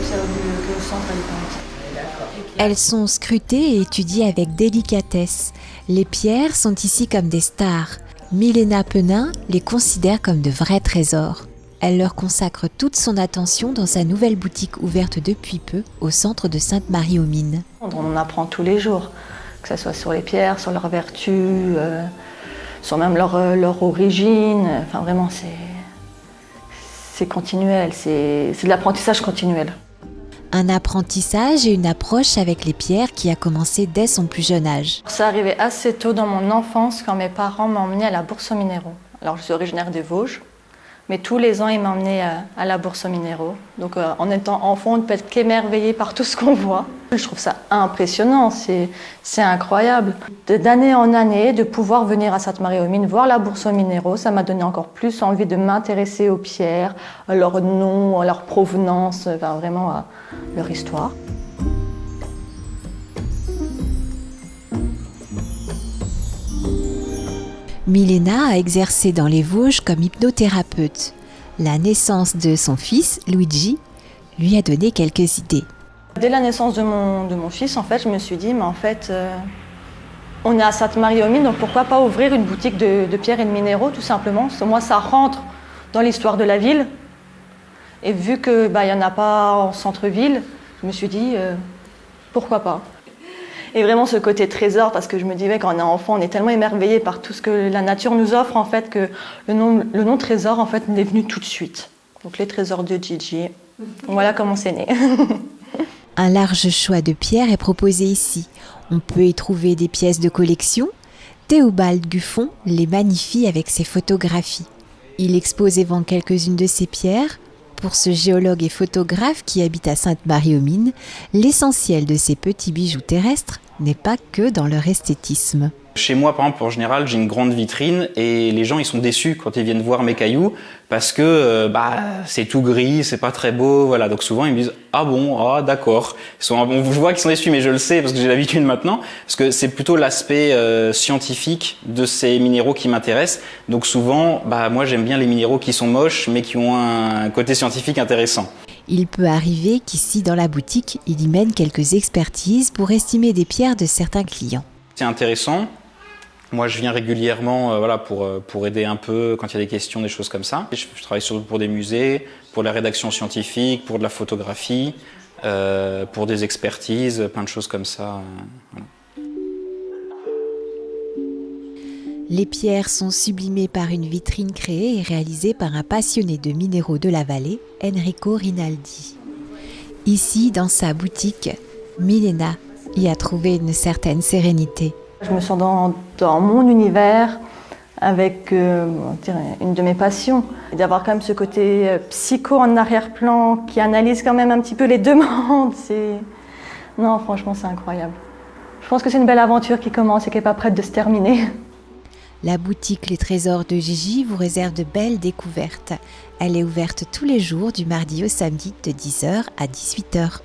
celle au centre, elle est pas entière. Elles sont scrutées et étudiées avec délicatesse. Les pierres sont ici comme des stars. Milena Penin les considère comme de vrais trésors. Elle leur consacre toute son attention dans sa nouvelle boutique ouverte depuis peu au centre de Sainte-Marie-aux-Mines. On en apprend tous les jours, que ce soit sur les pierres, sur leurs vertus, sur même leur origine. Enfin vraiment, c'est continuel, c'est de l'apprentissage continuel. Un apprentissage et une approche avec les pierres qui a commencé dès son plus jeune âge. Ça arrivait assez tôt dans mon enfance quand mes parents m'emmenaient à la Bourse aux Minéraux. Alors je suis originaire des Vosges, mais tous les ans ils m'emmenaient à la Bourse aux Minéraux. Donc en étant enfant, on ne peut être qu'émerveillé par tout ce qu'on voit. Je trouve ça impressionnant, c'est incroyable. D'année en année, de pouvoir venir à Sainte-Marie-aux-Mines, voir la Bourse aux Minéraux, ça m'a donné encore plus envie de m'intéresser aux pierres, à leur nom, à leur provenance, enfin, vraiment à leur histoire. Milena a exercé dans les Vosges comme hypnothérapeute. La naissance de son fils, Luigi, lui a donné quelques idées. Dès la naissance de mon fils, en fait, je me suis dit, mais en fait, on est à Sainte-Marie-aux-Mines, donc pourquoi pas ouvrir une boutique de pierres et de minéraux, tout simplement. Parce que moi, ça rentre dans l'histoire de la ville. Et vu qu'il n'y en a pas en centre-ville, je me suis dit, pourquoi pas. Et vraiment ce côté trésor, parce que je me disais, quand on est enfant, on est tellement émerveillé par tout ce que la nature nous offre, en fait, que le nom trésor, en fait, est venu tout de suite. Donc les trésors de Gigi, voilà comment c'est né. Un large choix de pierres est proposé ici. On peut y trouver des pièces de collection. Théobald Guffon les magnifie avec ses photographies. Il expose et vend quelques-unes de ces pierres. Pour ce géologue et photographe qui habite à Sainte-Marie-aux-Mines, l'essentiel de ces petits bijoux terrestres n'est pas que dans leur esthétisme. Chez moi, par exemple, en général, j'ai une grande vitrine et les gens, ils sont déçus quand ils viennent voir mes cailloux parce que c'est tout gris, c'est pas très beau, voilà. Donc souvent, ils me disent « Ah bon, ah d'accord ». Je vois qu'ils sont déçus, mais je le sais parce que j'ai l'habitude maintenant, parce que c'est plutôt l'aspect scientifique de ces minéraux qui m'intéresse. Donc souvent, moi, j'aime bien les minéraux qui sont moches, mais qui ont un côté scientifique intéressant. Il peut arriver qu'ici, dans la boutique, il y mène quelques expertises pour estimer des pierres de certains clients. C'est intéressant. Moi, je viens régulièrement pour aider un peu quand il y a des questions, des choses comme ça. Je travaille surtout pour des musées, pour la rédaction scientifique, pour de la photographie, pour des expertises, plein de choses comme ça. Voilà. Les pierres sont sublimées par une vitrine créée et réalisée par un passionné de minéraux de la vallée, Enrico Rinaldi. Ici, dans sa boutique, Milena y a trouvé une certaine sérénité. Je me sens dans mon univers avec une de mes passions. D'avoir quand même ce côté psycho en arrière-plan qui analyse quand même un petit peu les demandes. Non, franchement, c'est incroyable. Je pense que c'est une belle aventure qui commence et qui n'est pas prête de se terminer. La boutique Les Trésors de Gigi vous réserve de belles découvertes. Elle est ouverte tous les jours du mardi au samedi de 10h à 18h.